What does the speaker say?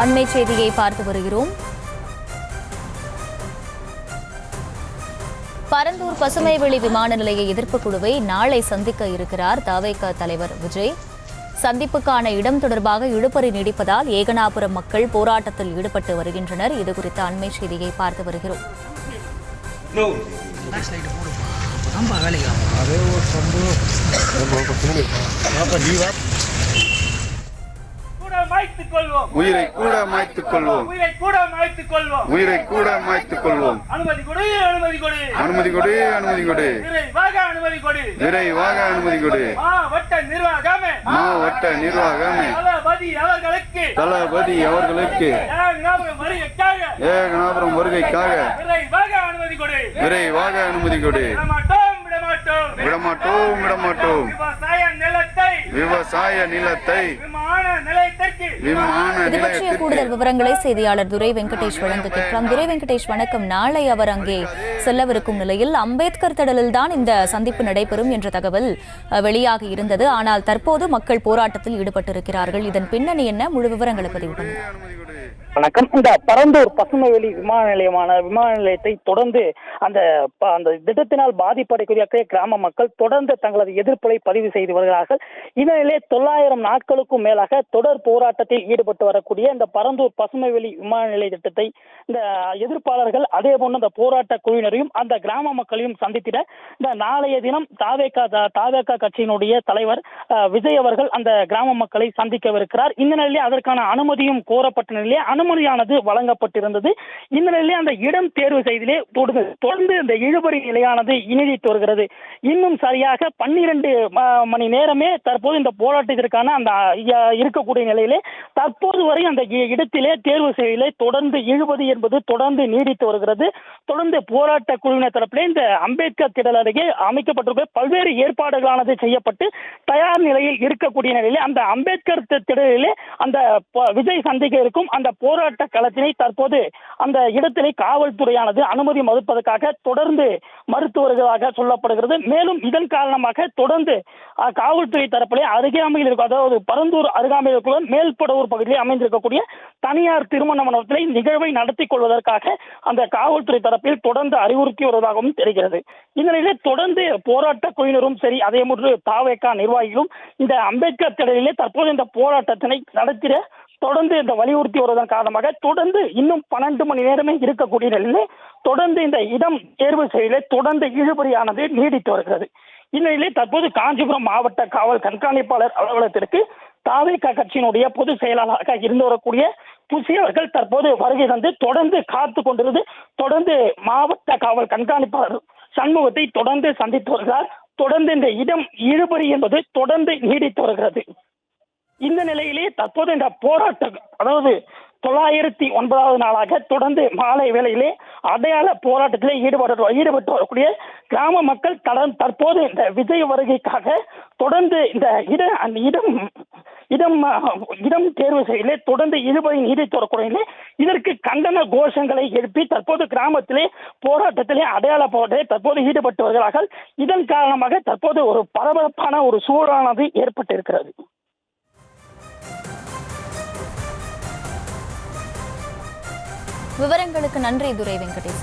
அண்மை செய்தியை பார்த்து வருகிறோம். பரந்தூர் பசுமைவெளி விமான நிலைய எதிர்ப்பு குழுவை நாளை சந்திக்க இருக்கிறார் தவேக தலைவர் விஜய். சந்திப்புக்கான இடம் தொடர்பாக இழுபறி நீடிப்பதால் ஏகனாபுரம் மக்கள் போராட்டத்தில் ஈடுபட்டு வருகின்றனர். இதுகுறித்த அண்மை செய்தியை பார்த்து வருகிறோம். உயிரை கூட மாய்த்துக் கொள்வோம். உயிரை கூட மாய்த்துக் கொள்வோம். அனுமதி கொடு, அனுமதி கொடு, அனுமதி கொடு, அனுமதி கொடு, விரைவாக அனுமதி கொடு, விரைவாக அனுமதி கொடு. மாவட்ட நிர்வாகமே, மாவட்ட நிர்வாகமே, தளபதி அவர்களுக்கு ஏகனாபுரம் வருகைக்காக விரைவாக அனுமதி கொடு, விரைவாக அனுமதி கொடு. விடமாட்டோம், விடமாட்டோம். விவசாய நிலத்தை இது பற்றிய கூடுதல் விவரங்களை செய்தியாளர் துரை வெங்கடேஷ் வழங்க கேட்கலாம். துரை வெங்கடேஷ், வணக்கம். நாளை அவர் அங்கே செல்லவிருக்கும் நிலையில் அம்பேத்கர் திடலில் தான் இந்த சந்திப்பு நடைபெறும் என்ற தகவல் வெளியாகி இருந்தது. ஆனால் தற்போது மக்கள் போராட்டத்தில் ஈடுபட்டிருக்கிறார்கள். இதன் பின்னணி என்ன? முழு விவரங்களை பதிவு பண்ணுங்க. வணக்கம். இந்த பரந்தூர் பசுமைவெளி விமான நிலையத்தை தொடர்ந்து அந்த திட்டத்தினால் பாதிப்படைக்கூடிய கிராம மக்கள் தொடர்ந்து தங்களது எதிர்ப்பை பதிவு செய்து வருகிறார்கள். இதனிலே 900 நாட்களுக்கும் மேலாக தொடர் போராட்டத்தில் ஈடுபட்டு வரக்கூடிய இந்த பரந்தூர் பசுமைவெளி விமான நிலைய திட்டத்தை இந்த எதிர்ப்பாளர்கள் அதே போன்று இந்த போராட்ட குழுவினரையும் அந்த கிராம மக்களையும் சந்தித்திட இந்த நாளைய தினம் தாவேகா கட்சியினுடைய தலைவர் விஜய் அவர்கள் அந்த கிராம மக்களை சந்திக்கவிருக்கிறார். இந்த நிலையிலே அதற்கான அனுமதியும் கோரப்பட்ட நிலையிலே அனுமதியானது வழங்கப்பட்டிருந்தது. இந்த நிலையிலே அந்த இடம் தேர்வு செய்திலே தொடர்ந்து இந்த இழுபறி நிலையானது நீடித்து வருகிறது. இன்னும் சரியாக 12 மணி நேரமே தற்போது இந்த போராட்டத்திற்கான அந்த இருக்கக்கூடிய நிலையிலே தற்போது வரை அந்த இடத்திலே தேர்வு செய்திலே தொடர்ந்து இழுபறி என்பது தொடர்ந்து நீடித்து வருகிறது. தொடர்ந்து போராட்ட குழுவினர் தரப்பிலே இந்த அம்பேத்கர் திடல் அருகே அமைக்கப்பட்டிருக்க பல்வேறு ஏற்பாடுகளானது செய்யப்பட்டு தயார் நிலையில் இருக்கக்கூடிய நிலையிலே அந்த அம்பேத்கர் திடலிலே அந்த விஜய் சந்திக்க இருக்கும் அந்த போராட்ட களத்தினை தற்போது அந்த இடத்திலே காவல்துறையானது அனுமதி மறுப்பதற்காக தொடர்ந்து மறுத்து வருவதாக சொல்லப்படுகிறது. மேலும் இதன் காரணமாக தொடர்ந்து காவல்துறை தரப்பிலே அருகாமையில் இருக்கும், அதாவது பரந்தூர் அருகாமையில் இருக்கிற மேல்படவூர் பகுதியில் அமைந்திருக்கக்கூடிய தனியார் திருமண மண்டபத்திலே நிகழ்வை நடத்தி கொள்வதற்காக அந்த காவல்துறை தரப்பில் தொடர்ந்து அறிவுறுத்தி வருவதாகவும் தெரிகிறது. இந்த நிலையில் தொடர்ந்து போராட்ட குழுவினரும் சரி, அதே போன்று தாவேகா நிர்வாகிகளும் இந்த அம்பேத்கர் திடலிலே தற்போது இந்த போராட்டத்தினை நடத்திட தொடர்ந்து இந்த வலியுறுத்தி வருவதன் காரணமாக தொடர்ந்து இன்னும் 12 மணி நேரமே இருக்கக்கூடிய நிலையிலே தொடர்ந்து இந்த இடம் தேர்வு செய்யல தொடர்ந்து இழுபறியானது நீடித்து வருகிறது. இந்நிலையிலே தற்போது காஞ்சிபுரம் மாவட்ட காவல் கண்காணிப்பாளர் அலுவலகத்திற்கு தாவேகா கட்சியினுடைய பொதுச் செயலாளராக இருந்து வரக்கூடிய புசி அவர்கள் தற்போது வருகை தந்து தொடர்ந்து காத்து கொண்டிருந்து தொடர்ந்து மாவட்ட காவல் கண்காணிப்பாளர் சண்முகத்தை தொடர்ந்து சந்தித்து வருகிறார். தொடர்ந்து இந்த இடம் இழுபறி என்பது தொடர்ந்து நீடித்து வருகிறது. இந்த நிலையிலே தற்போது இந்த போராட்டம், அதாவது 909வது நாளாக தொடர்ந்து மாலை வேளையிலே அடையாள போராட்டத்திலே ஈடுபட்டு வரக்கூடிய கிராம மக்கள் தற்போது இந்த விஜய் வருகைக்காக தொடர்ந்து இந்த இடம் தேர்வு செய்யலே தொடர்ந்து இழுபறி நீடித்து வரக்கூடிய இதற்கு கண்டன கோஷங்களை எழுப்பி தற்போது கிராமத்திலே போராட்டத்திலே அடையாள போராட்டத்தில் தற்போது ஈடுபட்டு வருகிறார்கள். இதன் காரணமாக தற்போது ஒரு பரபரப்பான ஒரு சூழலானது ஏற்பட்டிருக்கிறது. விவரங்களுக்கு நன்றி துரை வெங்கடேஷ்.